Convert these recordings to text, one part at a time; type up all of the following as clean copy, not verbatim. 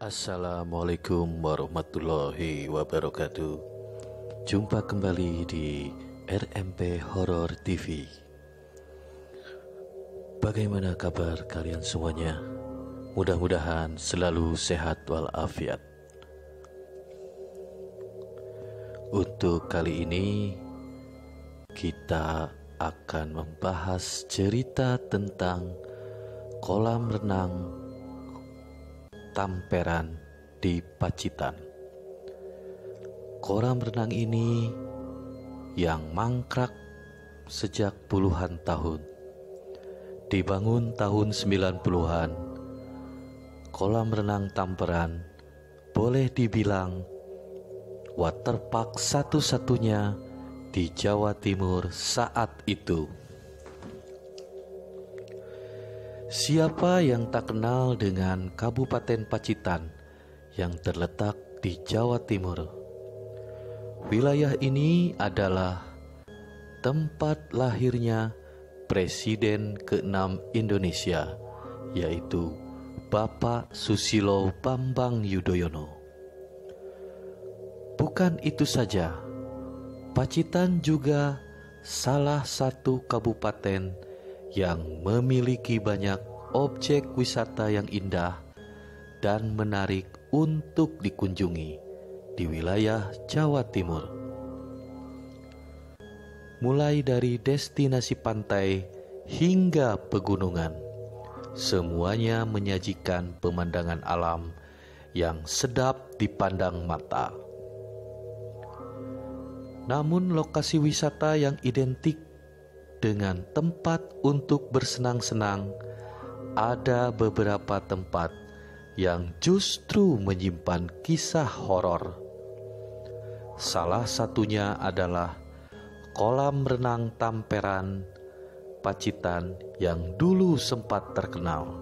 Assalamualaikum warahmatullahi wabarakatuh. Jumpa kembali di RMP Horror TV. Bagaimana kabar kalian semuanya? Mudah-mudahan selalu sehat walafiat. Untuk kali ini kita akan membahas cerita tentang kolam renang Tamperan di Pacitan. Kolam renang ini yang mangkrak sejak puluhan tahun. Dibangun tahun 90-an, kolam renang Tamperan boleh dibilang waterpark satu-satunya di Jawa Timur saat itu. Siapa yang tak kenal dengan Kabupaten Pacitan yang terletak di Jawa Timur? Wilayah ini adalah tempat lahirnya Presiden ke-6 Indonesia, yaitu Bapak Susilo Bambang Yudhoyono. Bukan itu saja, Pacitan juga salah satu kabupaten yang memiliki banyak objek wisata yang indah dan menarik untuk dikunjungi di wilayah Jawa Timur. Mulai dari destinasi pantai hingga pegunungan, semuanya menyajikan pemandangan alam yang sedap dipandang mata. Namun lokasi wisata yang identik dengan tempat untuk bersenang-senang, ada beberapa tempat yang justru menyimpan kisah horor. Salah satunya adalah kolam renang Tamperan, Pacitan yang dulu sempat terkenal.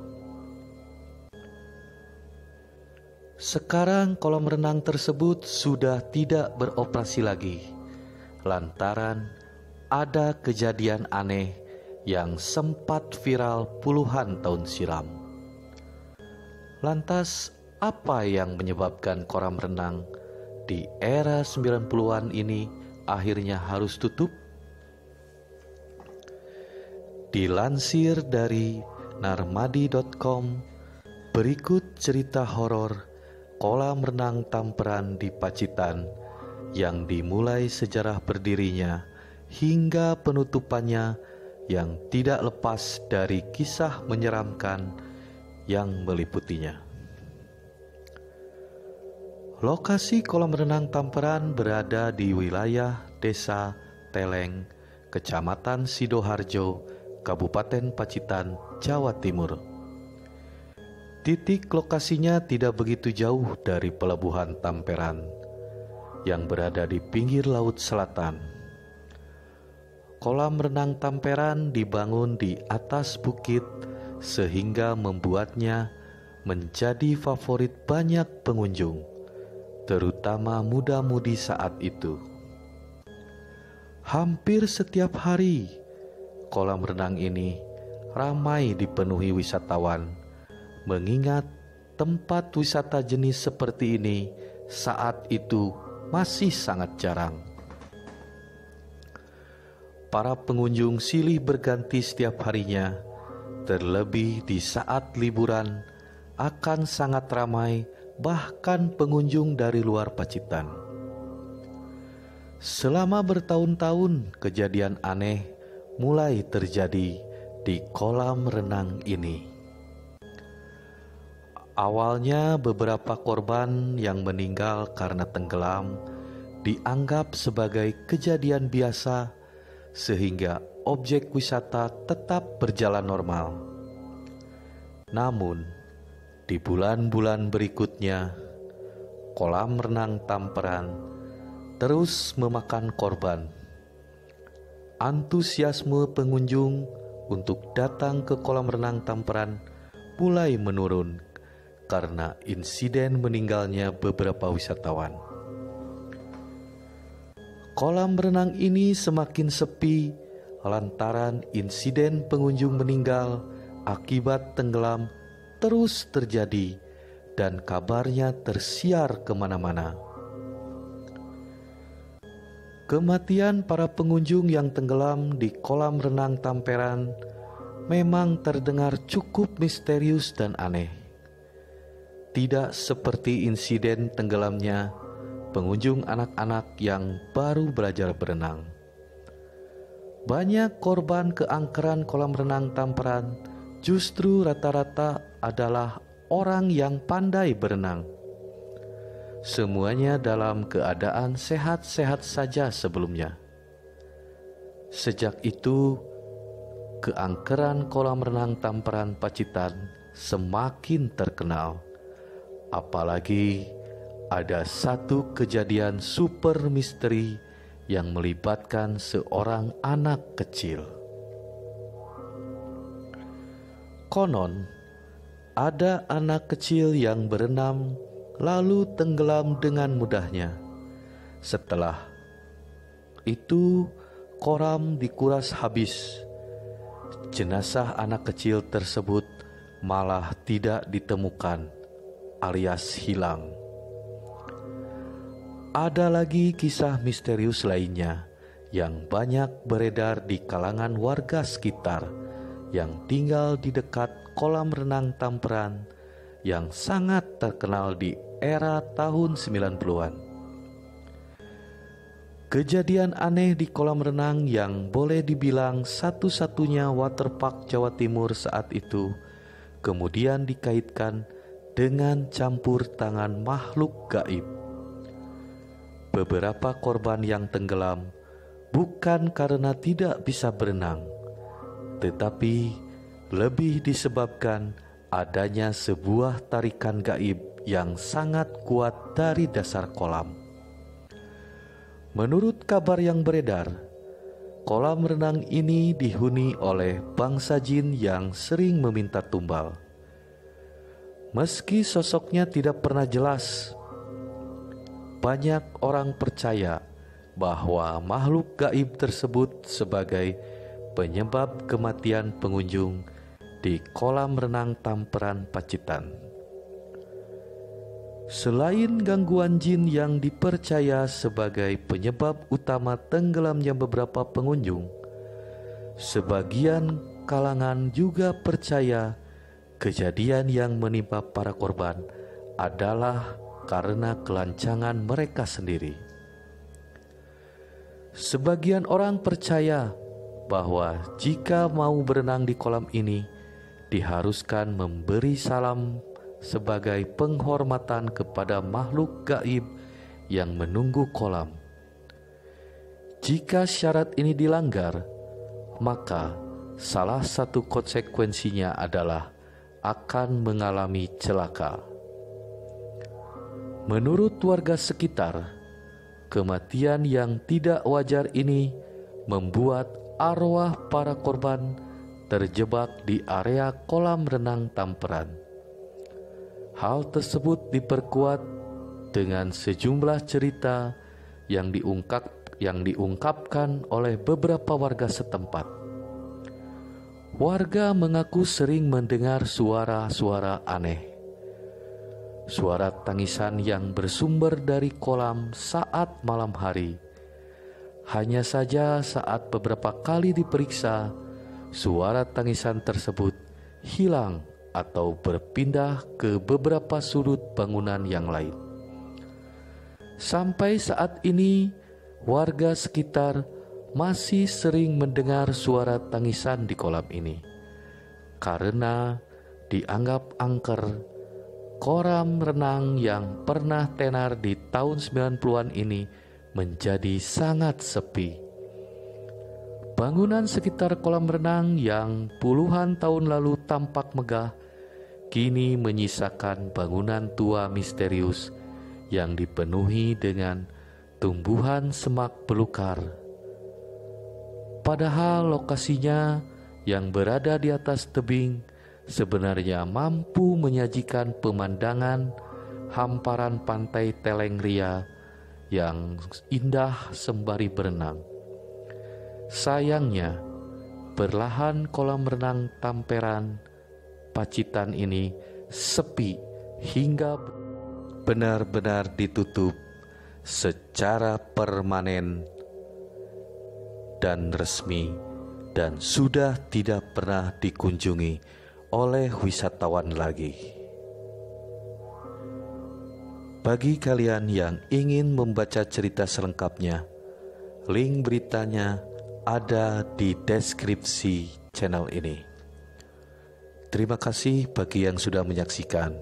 Sekarang kolam renang tersebut sudah tidak beroperasi lagi, lantaran ada kejadian aneh yang sempat viral puluhan tahun silam. Lantas, apa yang menyebabkan kolam renang di era 90-an ini akhirnya harus tutup? Dilansir dari narmadi.com, berikut cerita horor kolam renang Tamperan di Pacitan yang dimulai sejarah berdirinya hingga penutupannya yang tidak lepas dari kisah menyeramkan yang meliputinya. Lokasi kolam renang Tamperan berada di wilayah Desa Teleng, Kecamatan Sidoharjo, Kabupaten Pacitan, Jawa Timur. Titik lokasinya tidak begitu jauh dari Pelabuhan Tamperan yang berada di pinggir Laut Selatan. Kolam renang Tamperan dibangun di atas bukit sehingga membuatnya menjadi favorit banyak pengunjung, terutama muda-mudi saat itu. Hampir setiap hari, kolam renang ini ramai dipenuhi wisatawan, mengingat tempat wisata jenis seperti ini saat itu masih sangat jarang. Para pengunjung silih berganti setiap harinya, terlebih di saat liburan akan sangat ramai, bahkan pengunjung dari luar Pacitan. Selama bertahun-tahun, kejadian aneh mulai terjadi di kolam renang ini. Awalnya beberapa korban yang meninggal karena tenggelam dianggap sebagai kejadian biasa, sehingga objek wisata tetap berjalan normal. Namun, di bulan-bulan berikutnya, kolam renang Tamperan terus memakan korban. Antusiasme pengunjung untuk datang ke kolam renang Tamperan mulai menurun karena insiden meninggalnya beberapa wisatawan. Kolam renang ini semakin sepi lantaran insiden pengunjung meninggal akibat tenggelam terus terjadi dan kabarnya tersiar kemana-mana. Kematian para pengunjung yang tenggelam di kolam renang Tamperan memang terdengar cukup misterius dan aneh. Tidak seperti insiden tenggelamnya pengunjung anak-anak yang baru belajar berenang. Banyak korban keangkeran kolam renang Tamperan justru rata-rata adalah orang yang pandai berenang. Semuanya dalam keadaan sehat-sehat saja sebelumnya. Sejak itu, keangkeran kolam renang Tamperan Pacitan semakin terkenal. Apalagi ada satu kejadian super misteri yang melibatkan seorang anak kecil. Konon, ada anak kecil yang berenang lalu tenggelam dengan mudahnya. Setelah itu, kolam dikuras habis. Jenazah anak kecil tersebut malah tidak ditemukan, alias hilang. Ada lagi kisah misterius lainnya yang banyak beredar di kalangan warga sekitar yang tinggal di dekat kolam renang Tamperan yang sangat terkenal di era tahun 90-an. Kejadian aneh di kolam renang yang boleh dibilang satu-satunya waterpark Jawa Timur saat itu kemudian dikaitkan dengan campur tangan makhluk gaib. Beberapa korban yang tenggelam bukan karena tidak bisa berenang, tetapi lebih disebabkan adanya sebuah tarikan gaib yang sangat kuat dari dasar kolam. Menurut kabar yang beredar, kolam renang ini dihuni oleh bangsa jin yang sering meminta tumbal. Meski sosoknya tidak pernah jelas, banyak orang percaya bahwa makhluk gaib tersebut sebagai penyebab kematian pengunjung di kolam renang Tamperan Pacitan. Selain gangguan jin yang dipercaya sebagai penyebab utama tenggelamnya beberapa pengunjung, sebagian kalangan juga percaya kejadian yang menimpa para korban adalah karena kelancangan mereka sendiri. Sebagian orang percaya bahwa jika mau berenang di kolam ini, diharuskan memberi salam sebagai penghormatan kepada makhluk gaib yang menunggu kolam. Jika syarat ini dilanggar, maka salah satu konsekuensinya adalah akan mengalami celaka. Menurut warga sekitar, kematian yang tidak wajar ini membuat arwah para korban terjebak di area kolam renang Tamperan. Hal tersebut diperkuat dengan sejumlah cerita yang diungkapkan oleh beberapa warga setempat. Warga mengaku sering mendengar suara-suara aneh. Suara tangisan yang bersumber dari kolam saat malam hari. Hanya saja saat beberapa kali diperiksa, suara tangisan tersebut hilang atau berpindah ke beberapa sudut bangunan yang lain. Sampai saat ini, warga sekitar masih sering mendengar suara tangisan di kolam ini karena dianggap angker. Kolam renang yang pernah tenar di tahun 90-an ini menjadi sangat sepi. Bangunan sekitar kolam renang yang puluhan tahun lalu tampak megah, kini menyisakan bangunan tua misterius yang dipenuhi dengan tumbuhan semak belukar. Padahal lokasinya yang berada di atas tebing sebenarnya mampu menyajikan pemandangan hamparan pantai Telengria yang indah sembari berenang. Sayangnya, berlahan kolam renang Tamperan Pacitan ini sepi hingga benar-benar ditutup secara permanen dan resmi dan sudah tidak pernah dikunjungi oleh wisatawan lagi. Bagi kalian yang ingin membaca cerita selengkapnya, link beritanya ada di deskripsi channel ini. Terima kasih bagi yang sudah menyaksikan.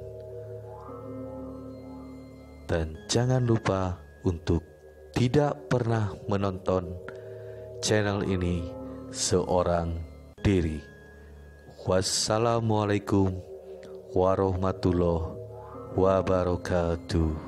Dan jangan lupa untuk tidak pernah menonton channel ini seorang diri. Wassalamualaikum warahmatullahi wabarakatuh.